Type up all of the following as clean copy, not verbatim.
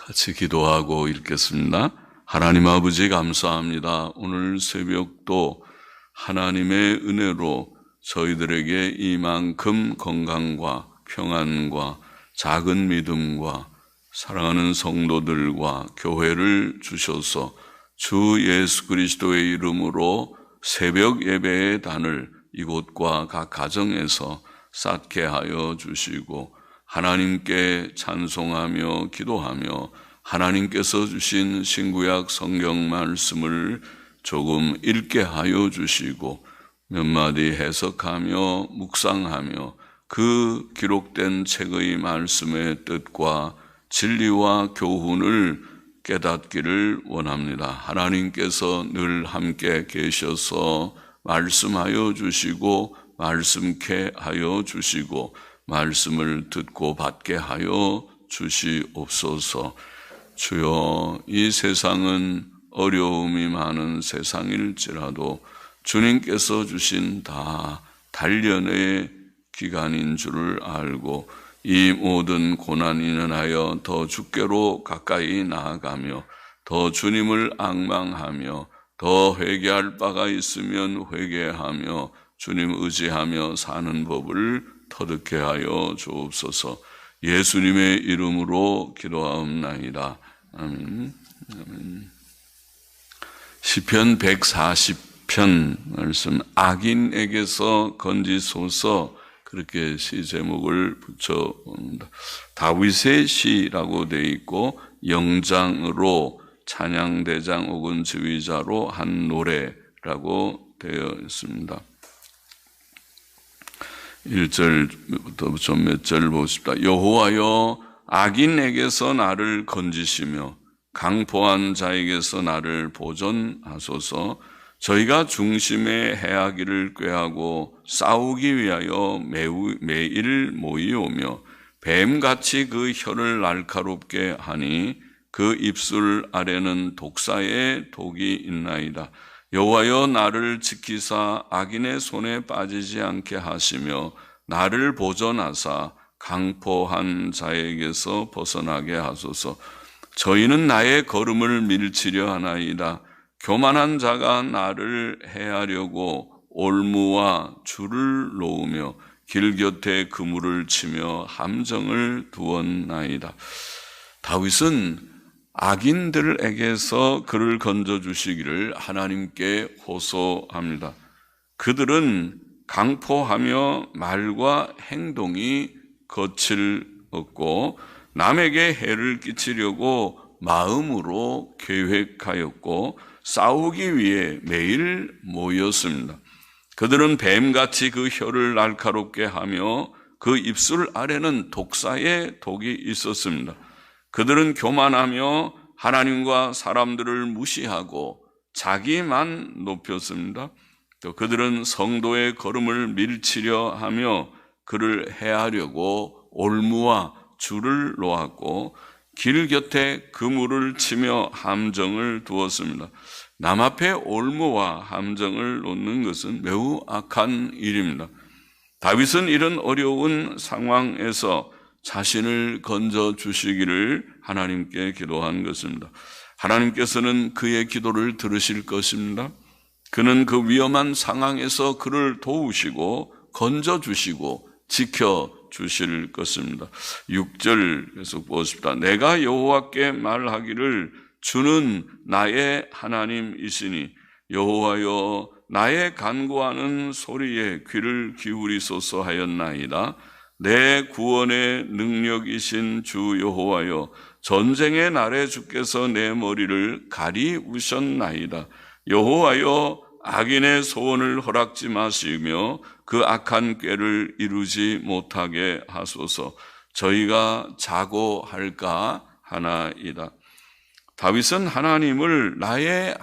같이 기도하고 읽겠습니다. 하나님 아버지 감사합니다. 오늘 새벽도 하나님의 은혜로 저희들에게 이만큼 건강과 평안과 작은 믿음과 사랑하는 성도들과 교회를 주셔서 주 예수 그리스도의 이름으로 새벽 예배의 단을 이곳과 각 가정에서 쌓게 하여 주시고 하나님께 찬송하며 기도하며 하나님께서 주신 신구약 성경 말씀을 조금 읽게 하여 주시고 몇 마디 해석하며 묵상하며 그 기록된 책의 말씀의 뜻과 진리와 교훈을 깨닫기를 원합니다. 하나님께서 늘 함께 계셔서 말씀하여 주시고 말씀케 하여 주시고 말씀을 듣고 받게 하여 주시옵소서. 주여, 이 세상은 어려움이 많은 세상일지라도 주님께서 주신 다 단련의 기간인 줄을 알고 이 모든 고난 인하여 더 주께로 가까이 나아가며 더 주님을 앙망하며 더 회개할 바가 있으면 회개하며 주님 의지하며 사는 법을 터득케 하여 주옵소서. 예수님의 이름으로 기도하옵나이다. 아멘. 아멘. 시편 140편 말씀, 악인에게서 건지소서, 그렇게 시 제목을 붙여봅니다. 다윗의 시라고 되어 있고 영장으로 찬양대장 혹은 지휘자로 한 노래라고 되어 있습니다. 1절부터 좀 몇 절 보십시다. 여호와여, 악인에게서 나를 건지시며 강포한 자에게서 나를 보존하소서. 저희가 중심에 해하기를 꾀하고 싸우기 위하여 매일 모이오며 뱀같이 그 혀를 날카롭게 하니 그 입술 아래는 독사의 독이 있나이다. 여호와여, 나를 지키사 악인의 손에 빠지지 않게 하시며 나를 보존하사 강포한 자에게서 벗어나게 하소서. 저희는 나의 걸음을 밀치려 하나이다. 교만한 자가 나를 해하려고 올무와 줄을 놓으며 길 곁에 그물을 치며 함정을 두었나이다. 다윗은 악인들에게서 그를 건져주시기를 하나님께 호소합니다. 그들은 강포하며 말과 행동이 거칠었고 남에게 해를 끼치려고 마음으로 계획하였고 싸우기 위해 매일 모였습니다. 그들은 뱀같이 그 혀를 날카롭게 하며 그 입술 아래는 독사의 독이 있었습니다. 그들은 교만하며 하나님과 사람들을 무시하고 자기만 높였습니다. 또 그들은 성도의 걸음을 밀치려 하며 그를 해하려고 올무와 줄을 놓았고 길 곁에 그물을 치며 함정을 두었습니다. 남 앞에 올무와 함정을 놓는 것은 매우 악한 일입니다. 다윗은 이런 어려운 상황에서 자신을 건져주시기를 하나님께 기도한 것입니다. 하나님께서는 그의 기도를 들으실 것입니다. 그는 그 위험한 상황에서 그를 도우시고 건져주시고 지켜주실 것입니다. 6절 계속 보십시다. 내가 여호와께 말하기를 주는 나의 하나님이시니 여호와여, 나의 간구하는 소리에 귀를 기울이소서 하였나이다. 내 구원의 능력이신 주 여호와여, 전쟁의 날에 주께서 내 머리를 가리우셨나이다. 여호와여, 악인의 소원을 허락지 마시며 그 악한 꾀를 이루지 못하게 하소서. 저희가 자고 할까 하나이다. 다윗은 하나님을 나의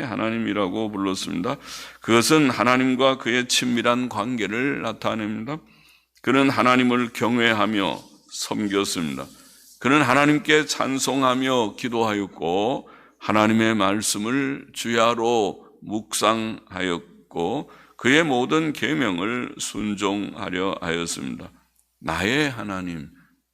하나님이라고 불렀습니다. 그것은 하나님과 그의 친밀한 관계를 나타냅니다. 그는 하나님을 경외하며 섬겼습니다. 그는 하나님께 찬송하며 기도하였고 하나님의 말씀을 주야로 묵상하였고 그의 모든 계명을 순종하려 하였습니다. 나의 하나님,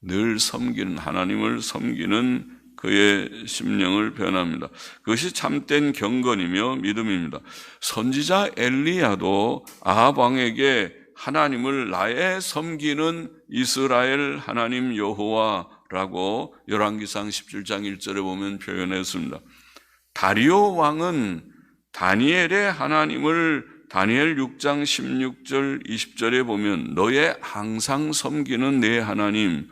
늘 섬기는, 하나님을 섬기는 그의 심령을 변합니다. 그것이 참된 경건이며 믿음입니다. 선지자 엘리야도 아합 왕에게 하나님을 나의 섬기는 이스라엘 하나님 여호와라고 열왕기상 17장 1절에 보면 표현했습니다. 다리오 왕은 다니엘의 하나님을 다니엘 6장 16절 20절에 보면 너의 항상 섬기는 내 하나님,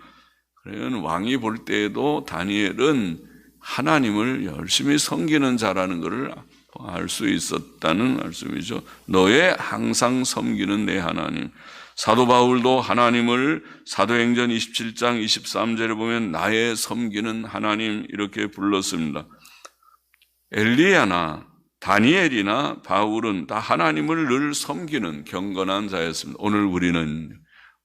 그러면 왕이 볼 때에도 다니엘은 하나님을 열심히 섬기는 자라는 것을 알 수 있었다는 말씀이죠. 너의 항상 섬기는 내 하나님. 사도 바울도 하나님을 사도행전 27장 23절에 보면 나의 섬기는 하나님 이렇게 불렀습니다. 엘리야나 다니엘이나 바울은 다 하나님을 늘 섬기는 경건한 자였습니다. 오늘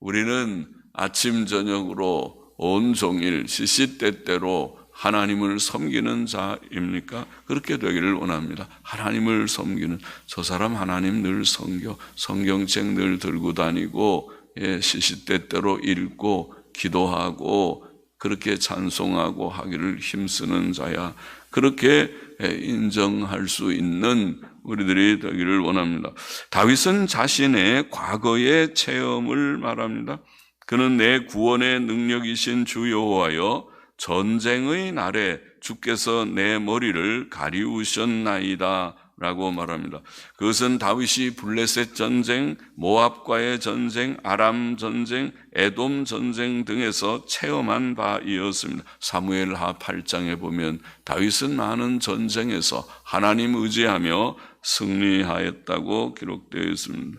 우리는 아침 저녁으로 온종일 시시때때로 하나님을 섬기는 자입니까? 그렇게 되기를 원합니다. 하나님을 섬기는, 저 사람 하나님 늘 섬겨, 성경책 늘 들고 다니고 시시때때로 읽고 기도하고 그렇게 찬송하고 하기를 힘쓰는 자야, 그렇게 인정할 수 있는 우리들이 되기를 원합니다. 다윗은 자신의 과거의 체험을 말합니다. 그는 내 구원의 능력이신 주 여호와여 전쟁의 날에 주께서 내 머리를 가리우셨나이다 라고 말합니다. 그것은 다윗이 블레셋 전쟁, 모압과의 전쟁, 아람 전쟁, 에돔 전쟁 등에서 체험한 바이었습니다. 사무엘하 8장에 보면 다윗은 많은 전쟁에서 하나님 의지하며 승리하였다고 기록되어 있습니다.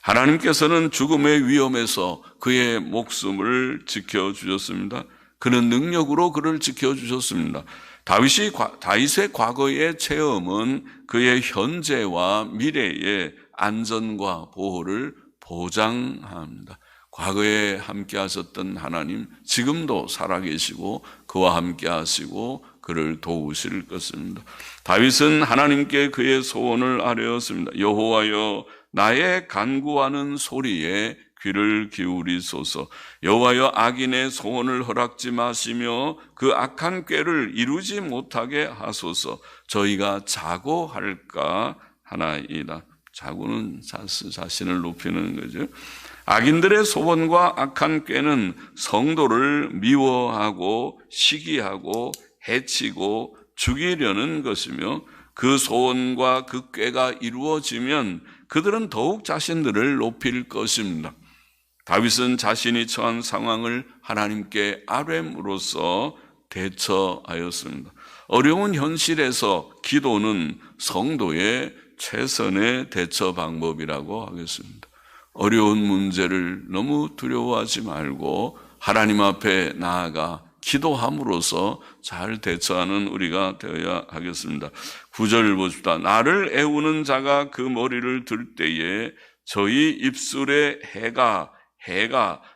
하나님께서는 죽음의 위험에서 그의 목숨을 지켜주셨습니다. 그는 능력으로 그를 지켜주셨습니다. 다윗의 과거의 체험은 그의 현재와 미래의 안전과 보호를 보장합니다. 과거에 함께 하셨던 하나님 지금도 살아계시고 그와 함께 하시고 그를 도우실 것입니다. 다윗은 하나님께 그의 소원을 아뢰었습니다. 여호와여 나의 간구하는 소리에 귀를 기울이소서. 여호와여 악인의 소원을 허락지 마시며 그 악한 꾀를 이루지 못하게 하소서. 저희가 자고할까 하나이다. 자고는 자신을 높이는 거죠. 악인들의 소원과 악한 꾀는 성도를 미워하고 시기하고 해치고 죽이려는 것이며 그 소원과 그 꾀가 이루어지면 그들은 더욱 자신들을 높일 것입니다. 다윗은 자신이 처한 상황을 하나님께 아뢰므로써 대처하였습니다. 어려운 현실에서 기도는 성도의 최선의 대처 방법이라고 하겠습니다. 어려운 문제를 너무 두려워하지 말고 하나님 앞에 나아가 기도함으로써 잘 대처하는 우리가 되어야 하겠습니다. 9절 보십시다. 나를 애우는 자가 그 머리를 들 때에 저희 입술에 해가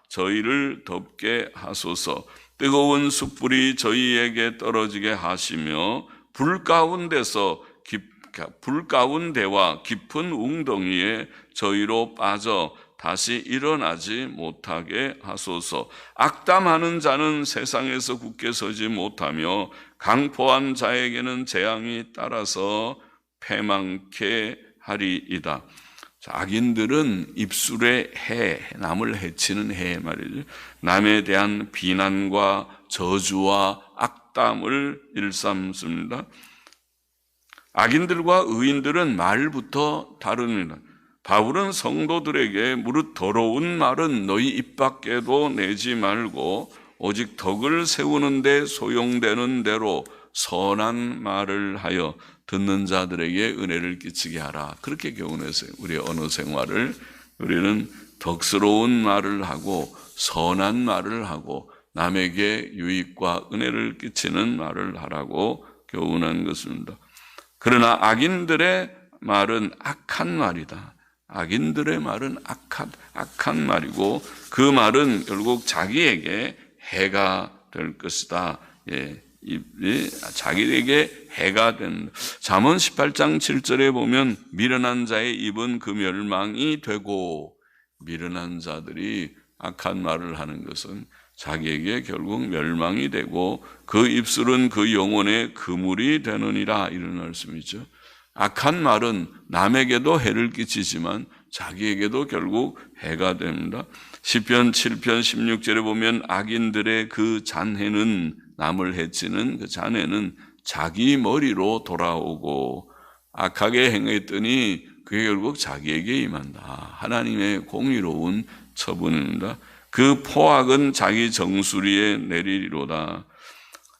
저희를 덮게 하소서. 뜨거운 숯불이 저희에게 떨어지게 하시며 불 가운데와 깊은 웅덩이에 저희로 빠져 다시 일어나지 못하게 하소서. 악담하는 자는 세상에서 굳게 서지 못하며 강포한 자에게는 재앙이 따라서 패망케 하리이다. 악인들은 입술에 남을 해치는 말이죠. 남에 대한 비난과 저주와 악담을 일삼습니다. 악인들과 의인들은 말부터 다릅니다. 바울은 성도들에게 무릇 더러운 말은 너희 입 밖에도 내지 말고 오직 덕을 세우는 데 소용되는 대로 선한 말을 하여 듣는 자들에게 은혜를 끼치게 하라. 그렇게 교훈했어요. 우리의 언어 생활을 우리는 덕스러운 말을 하고 선한 말을 하고 남에게 유익과 은혜를 끼치는 말을 하라고 교훈한 것입니다. 그러나 악인들의 말은 악한 말이다. 악인들의 말은 악한 말이고 그 말은 결국 자기에게 해가 될 것이다. 자기에게 해가 된다. 잠언 18장 7절에 보면 미련한 자의 입은 그 멸망이 되고, 미련한 자들이 악한 말을 하는 것은 자기에게 결국 멸망이 되고 그 입술은 그 영혼의 그물이 되느니라, 이런 말씀이죠. 악한 말은 남에게도 해를 끼치지만 자기에게도 결국 해가 됩니다. 시편 7편 16절에 보면 악인들의 그 잔해는, 남을 해치는 그 잔해는 자기 머리로 돌아오고 악하게 행했더니 그게 결국 자기에게 임한다. 하나님의 공의로운 처분입니다. 그 포악은 자기 정수리에 내리리로다.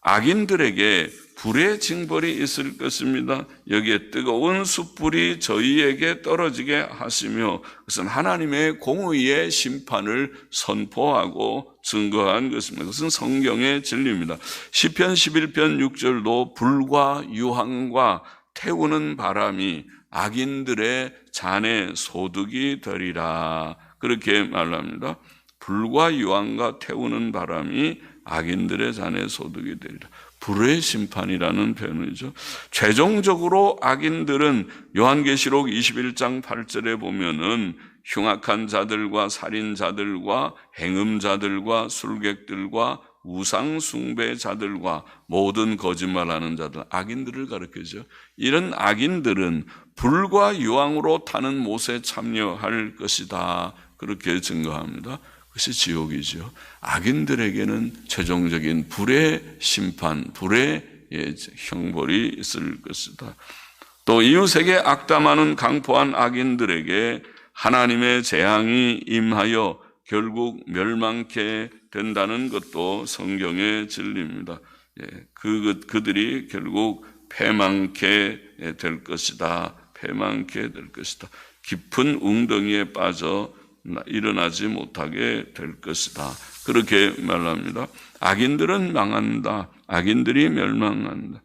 악인들에게 불의 징벌이 있을 것입니다. 여기에 뜨거운 숯불이 저희에게 떨어지게 하시며, 그것은 하나님의 공의의 심판을 선포하고 증거한 것입니다. 그것은 성경의 진리입니다. 시편 11편 6절도 불과 유황과 태우는 바람이 악인들의 잔의 소득이 되리라, 그렇게 말합니다. 불과 유황과 태우는 바람이 악인들의 잔의 소득이 되리라. 불의 심판이라는 표현이죠. 최종적으로 악인들은 요한계시록 21장 8절에 보면은 흉악한 자들과 살인자들과 행음자들과 술객들과 우상 숭배자들과 모든 거짓말하는 자들, 악인들을 가리키죠. 이런 악인들은 불과 유황으로 타는 못에 참여할 것이다, 그렇게 증거합니다. 그것이 지옥이죠. 악인들에게는 최종적인 불의 심판, 불의 형벌이 있을 것이다. 또 이웃에게 악담하는 강포한 악인들에게 하나님의 재앙이 임하여 결국 멸망케 된다는 것도 성경의 진리입니다. 그들이 결국 패망케 될 것이다. 패망케 될 것이다. 깊은 웅덩이에 빠져 일어나지 못하게 될 것이다, 그렇게 말합니다. 악인들은 망한다. 악인들이 멸망한다.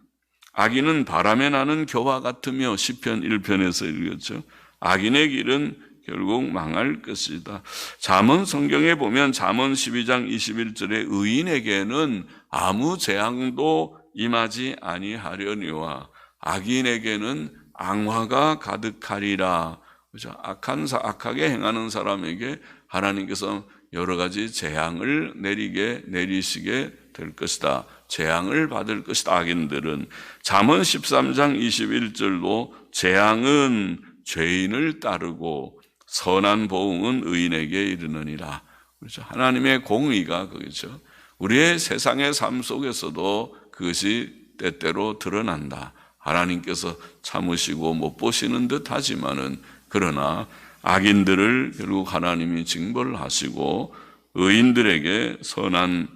악인은 바람에 나는 겨와 같으며, 시편 1편에서 읽었죠. 악인의 길은 결국 망할 것이다. 잠언 성경에 보면 잠언 12장 21절에 의인에게는 아무 재앙도 임하지 아니하려니와 악인에게는 앙화가 가득하리라. 그렇죠? 악하게 행하는 사람에게 하나님께서 여러 가지 재앙을 내리시게 될 것이다. 재앙을 받을 것이다. 악인들은 잠언 13장 21절도 재앙은 죄인을 따르고 선한 보응은 의인에게 이르느니라. 그렇죠? 하나님의 공의가 그렇죠. 우리의 세상의 삶 속에서도 그것이 때때로 드러난다. 하나님께서 참으시고 못 보시는 듯 하지만은, 그러나 악인들을 결국 하나님이 징벌을 하시고 의인들에게 선한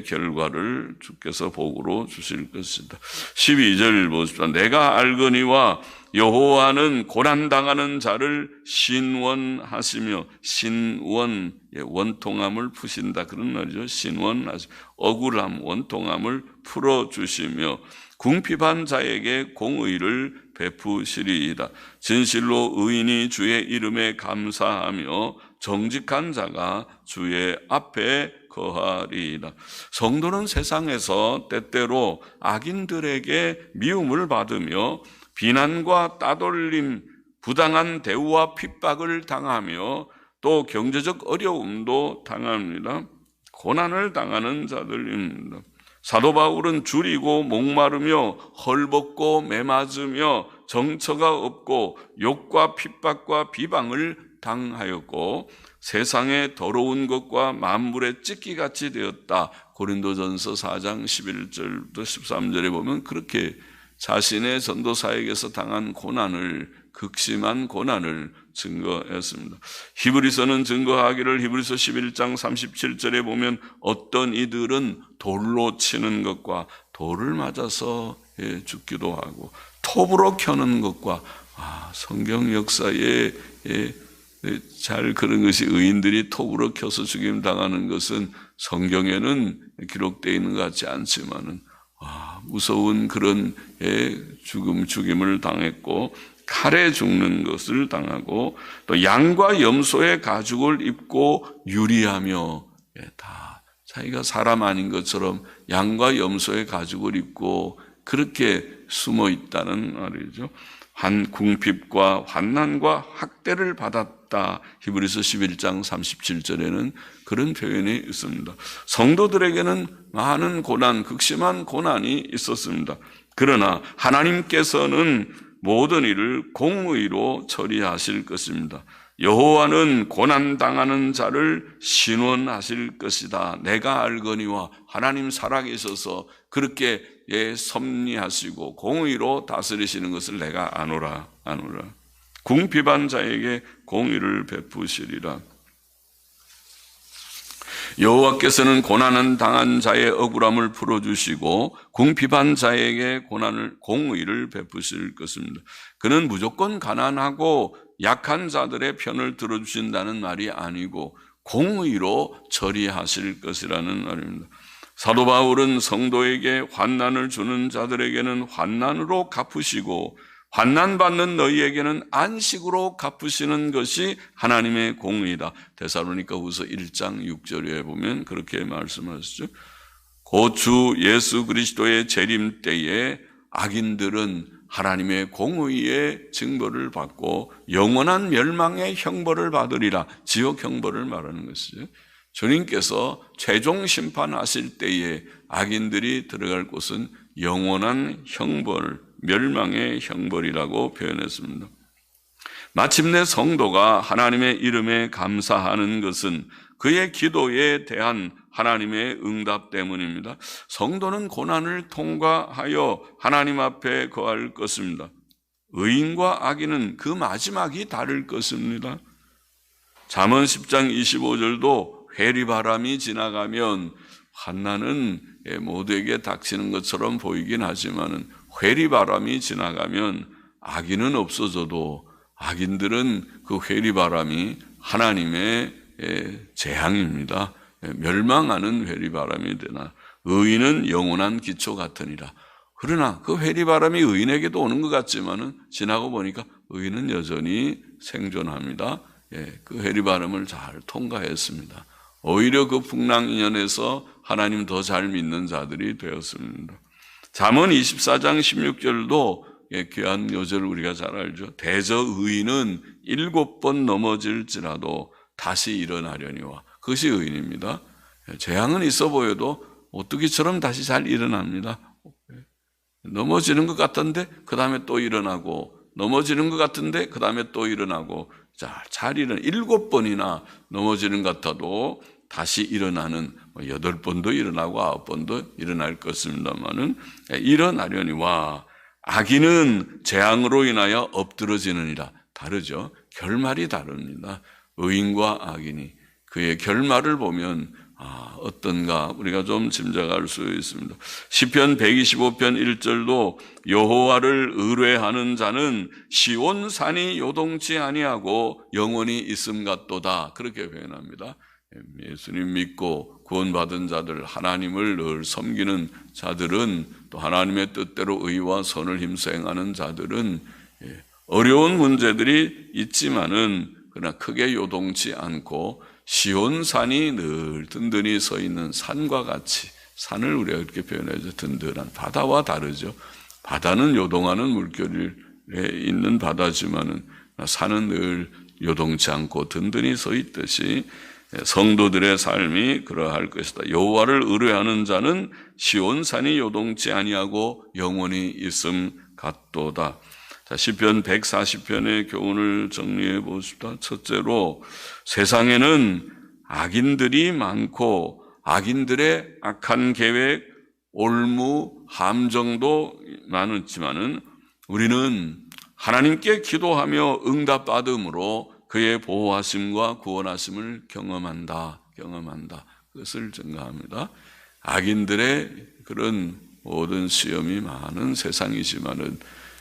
결과를 주께서 복으로 주실 것이다. 12절 보십시오. 내가 알거니와 여호와는 고난당하는 자를 신원하시며, 신원, 원통함을 푸신다, 그런 말이죠. 신원하시며 억울함, 원통함을 풀어주시며 궁핍한 자에게 공의를 베푸시리이다. 진실로 의인이 주의 이름에 감사하며 정직한 자가 주의 앞에 거하리이다. 성도는 세상에서 때때로 악인들에게 미움을 받으며 비난과 따돌림, 부당한 대우와 핍박을 당하며 또 경제적 어려움도 당합니다. 고난을 당하는 자들입니다. 사도 바울은 줄이고 목마르며 헐벗고 매맞으며 정처가 없고 욕과 핍박과 비방을 당하였고 세상에 더러운 것과 만물의 찢기같이 되었다. 고린도전서 4장 11절부터 13절에 보면 그렇게 자신의 전도사에게서 당한 고난을, 극심한 고난을 증거했습니다. 히브리서는 증거하기를 히브리서 11장 37절에 보면 어떤 이들은 돌로 치는 것과 돌을 맞아서 죽기도 하고 톱으로 켜는 것과, 성경 역사에 잘 그런 것이 의인들이 톱으로 켜서 죽임 당하는 것은 성경에는 기록되어 있는 것 같지 않지만은 무서운 그런 죽임을 당했고 칼에 죽는 것을 당하고 또 양과 염소의 가죽을 입고 유리하며, 다 자기가 사람 아닌 것처럼 양과 염소의 가죽을 입고 그렇게 숨어 있다는 말이죠. 한 궁핍과 환난과 학대를 받았다. 받았다. 히브리서 11장 37절에는 그런 표현이 있습니다. 성도들에게는 많은 고난, 극심한 고난이 있었습니다. 그러나 하나님께서는 모든 일을 공의로 처리하실 것입니다. 여호와는 고난당하는 자를 신원하실 것이다. 내가 알거니와. 하나님 살아계셔서 그렇게 섭리하시고 공의로 다스리시는 것을 내가 아노라. 궁핍한 자에게 공의를 베푸시리라. 여호와께서는 고난은 당한 자의 억울함을 풀어주시고 궁핍한 자에게 공의를 베푸실 것입니다. 그는 무조건 가난하고 약한 자들의 편을 들어주신다는 말이 아니고 공의로 처리하실 것이라는 말입니다. 사도 바울은 성도에게 환난을 주는 자들에게는 환난으로 갚으시고 환난받는 너희에게는 안식으로 갚으시는 것이 하나님의 공의다. 데살로니가후서 1장 6절에 보면 그렇게 말씀하시죠. 곧 주 예수 그리스도의 재림 때에 악인들은 하나님의 공의의 징벌을 받고 영원한 멸망의 형벌을 받으리라. 지옥 형벌을 말하는 것이죠. 주님께서 최종 심판하실 때에 악인들이 들어갈 곳은 영원한 형벌, 멸망의 형벌이라고 표현했습니다. 마침내 성도가 하나님의 이름에 감사하는 것은 그의 기도에 대한 하나님의 응답 때문입니다. 성도는 고난을 통과하여 하나님 앞에 거할 것입니다. 의인과 악인은 그 마지막이 다를 것입니다. 잠언 10장 25절도 회리바람이 지나가면 환난은 모두에게 닥치는 것처럼 보이긴 하지만 회리바람이 지나가면 악인은 없어져도 악인들은 그 회리바람이 하나님의 재앙입니다. 멸망하는 회리바람이 되나 의인은 영원한 기초 같으니라. 그러나 그 회리바람이 의인에게도 오는 것 같지만은 지나고 보니까 의인은 여전히 생존합니다. 그 회리바람을 잘 통과했습니다. 오히려 그 풍랑인연에서 하나님 더 잘 믿는 자들이 되었습니다. 잠언 24장 16절도 귀한 요절을 우리가 잘 알죠. 대저 의인은 7번 넘어질지라도 다시 일어나려니와. 그것이 의인입니다. 재앙은 있어 보여도 오뚜기처럼 다시 잘 일어납니다. 넘어지는 것 같은데 그 다음에 또 일어나고, 넘어지는 것 같은데 그 다음에 또 일어나고, 잘 일어나 7번이나 넘어지는 것 같아도 다시 일어나는 8번도 일어나고 9번도 일어날 것입니다만은 일어나려니와. 악인은 재앙으로 인하여 엎드러지느니라. 다르죠. 결말이 다릅니다. 의인과 악인이 그의 결말을 보면 어떤가 우리가 좀 짐작할 수 있습니다. 시편 125편 1절도 여호와를 의뢰하는 자는 시온산이 요동치 아니하고 영원히 있음 같도다. 그렇게 표현합니다. 예수님 믿고 구원받은 자들, 하나님을 늘 섬기는 자들은, 또 하나님의 뜻대로 의와 선을 힘써 행하는 자들은 어려운 문제들이 있지만은 그러나 크게 요동치 않고 시온산이 늘 든든히 서 있는 산과 같이, 산을 우리가 이렇게 표현해서 든든한, 바다와 다르죠. 바다는 요동하는 물결에 있는 바다지만은 산은 늘 요동치 않고 든든히 서 있듯이 성도들의 삶이 그러할 것이다. 여호와를 의뢰하는 자는 시온산이 요동치 아니하고 영원히 있음 같도다. 시편 140편의 교훈을 정리해 보십시다. 첫째로, 세상에는 악인들이 많고 악인들의 악한 계획, 올무, 함정도 많았지만은 우리는 하나님께 기도하며 응답받음으로 그의 보호하심과 구원하심을 경험한다. 그것을 증거합니다. 악인들의 그런 모든 시험이 많은 세상이지만은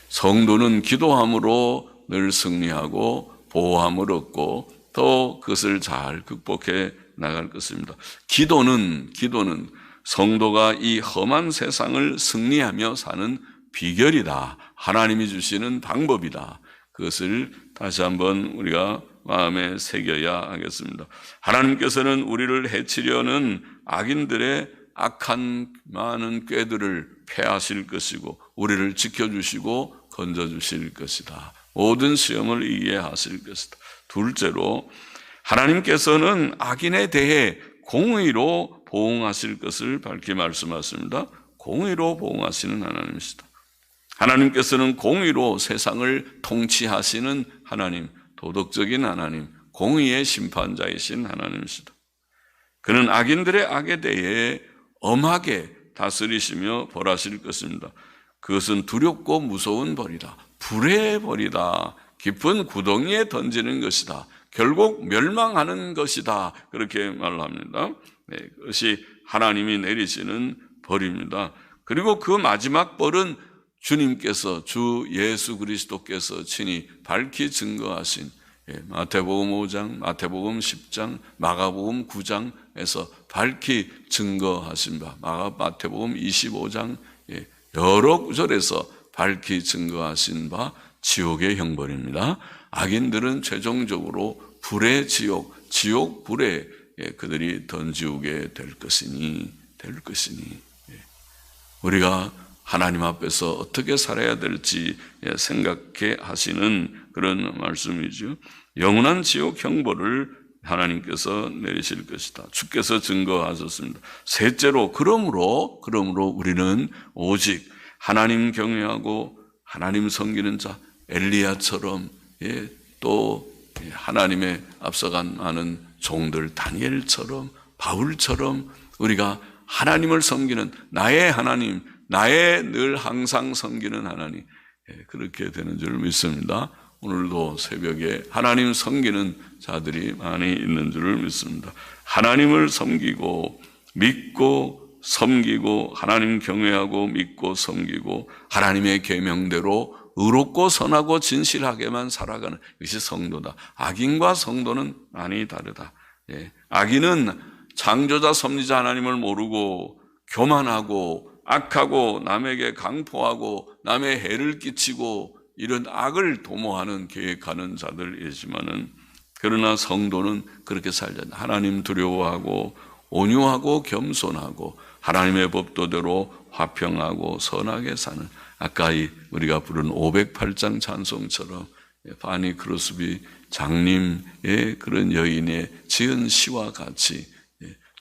성도는 기도함으로 늘 승리하고 보호함을 얻고 또 그것을 잘 극복해 나갈 것입니다. 기도는 성도가 이 험한 세상을 승리하며 사는 비결이다. 하나님이 주시는 방법이다. 그것을 다시 한번 우리가 마음에 새겨야 하겠습니다. 하나님께서는 우리를 해치려는 악인들의 악한 많은 꾀들을 패하실 것이고 우리를 지켜주시고 건져주실 것이다. 모든 시험을 이기게 하실 것이다. 둘째로 하나님께서는 악인에 대해 공의로 보응하실 것을 밝히 말씀하십니다. 공의로 보응하시는 하나님이시다. 하나님께서는 공의로 세상을 통치하시는 하나님, 도덕적인 하나님, 공의의 심판자이신 하나님이시다. 그는 악인들의 악에 대해 엄하게 다스리시며 벌하실 것입니다. 그것은 두렵고 무서운 벌이다. 불의 벌이다. 깊은 구덩이에 던지는 것이다. 결국 멸망하는 것이다. 그렇게 말합니다. 네, 그것이 하나님이 내리시는 벌입니다. 그리고 그 마지막 벌은 주님께서, 주 예수 그리스도께서 친히 밝히 증거하신 마태복음 5장, 마태복음 10장, 마가복음 9장에서 밝히 증거하신 바, 마태복음 25장 여러 구절에서 밝히 증거하신 바 지옥의 형벌입니다. 악인들은 최종적으로 불의 지옥 불에 그들이 던지우게 될 것이니 우리가 하나님 앞에서 어떻게 살아야 될지 생각해 하시는 그런 말씀이죠. 영원한 지옥 형벌을 하나님께서 내리실 것이다. 주께서 증거하셨습니다. 셋째로 그러므로 우리는 오직 하나님 경외하고 하나님 섬기는 자 엘리야처럼 또 하나님의 앞서간 많은 종들 다니엘처럼 바울처럼 우리가 하나님을 섬기는 나의 하나님, 나의 늘 항상 섬기는 하나님, 그렇게 되는 줄 믿습니다. 오늘도 새벽에 하나님 섬기는 자들이 많이 있는 줄 믿습니다. 하나님을 섬기고 믿고 섬기고 하나님 경외하고 믿고 섬기고 하나님의 계명대로 의롭고 선하고 진실하게만 살아가는 것이 성도다. 악인과 성도는 많이 다르다. 악인은 창조자 섭리자 하나님을 모르고 교만하고 악하고 남에게 강포하고 남의 해를 끼치고 이런 악을 도모하는 계획하는 자들이지만은 그러나 성도는 그렇게 살지 않는다. 하나님 두려워하고 온유하고 겸손하고 하나님의 법도대로 화평하고 선하게 사는 아까 우리가 부른 508장 찬송처럼 바니 크로스비 장님의 그런 여인의 지은 시와 같이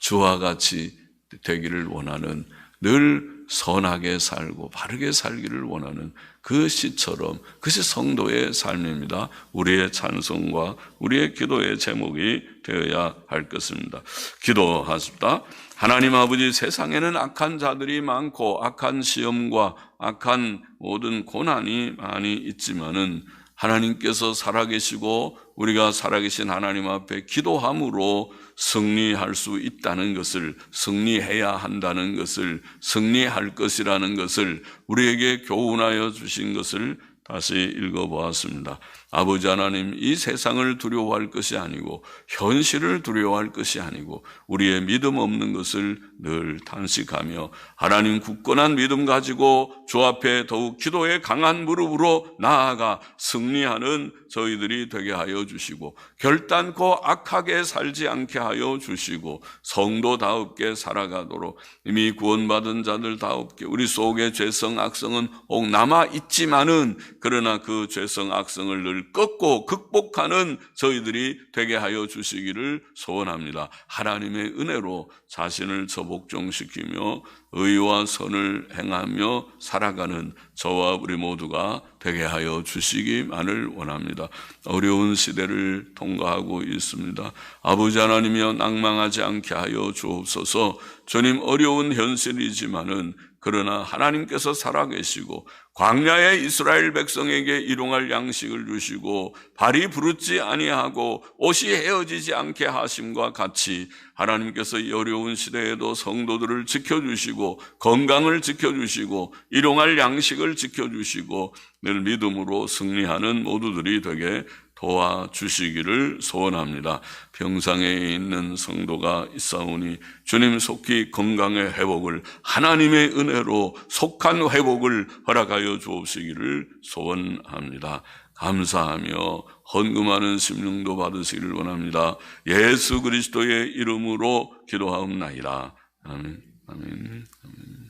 주와 같이 되기를 원하는 늘 선하게 살고 바르게 살기를 원하는 그 시처럼 그것이 성도의 삶입니다. 우리의 찬송과 우리의 기도의 제목이 되어야 할 것입니다. 기도하십니다. 하나님 아버지, 세상에는 악한 자들이 많고 악한 시험과 악한 모든 고난이 많이 있지만은 하나님께서 살아계시고 우리가 살아계신 하나님 앞에 기도함으로 승리할 수 있다는 것을, 승리해야 한다는 것을, 승리할 것이라는 것을 우리에게 교훈하여 주신 것을 다시 읽어보았습니다. 아버지 하나님, 이 세상을 두려워할 것이 아니고 현실을 두려워할 것이 아니고 우리의 믿음 없는 것을 늘 탄식하며 하나님 굳건한 믿음 가지고 주 앞에 더욱 기도의 강한 무릎으로 나아가 승리하는 저희들이 되게 하여 주시고 결단코 악하게 살지 않게 하여 주시고 성도다웁게 살아가도록 이미 구원받은 자들다웁게 우리 속에 죄성 악성은 꼭 남아있지만은 그러나 그 죄성 악성을 늘 꺾고 극복하는 저희들이 되게 하여 주시기를 소원합니다. 하나님의 은혜로 자신을 저복종시키며 의와 선을 행하며 살아가는 저와 우리 모두가 되게 하여 주시기만을 원합니다. 어려운 시대를 통과하고 있습니다. 아버지 하나님이여 낭망하지 않게 하여 주옵소서. 주님, 어려운 현실이지만은 그러나 하나님께서 살아계시고 광야의 이스라엘 백성에게 일용할 양식을 주시고 발이 부르지 아니하고 옷이 헤어지지 않게 하심과 같이 하나님께서 이 어려운 시대에도 성도들을 지켜주시고 건강을 지켜주시고 일용할 양식을 지켜주시고 늘 믿음으로 승리하는 모두들이 되게 도와주시기를 소원합니다. 병상에 있는 성도가 있사오니 주님 속히 건강의 회복을 하나님의 은혜로 속한 회복을 허락하여 주옵시기를 소원합니다. 감사하며 헌금하는 심령도 받으시기를 원합니다. 예수 그리스도의 이름으로 기도하옵나이다. 아멘. 아멘. 아멘.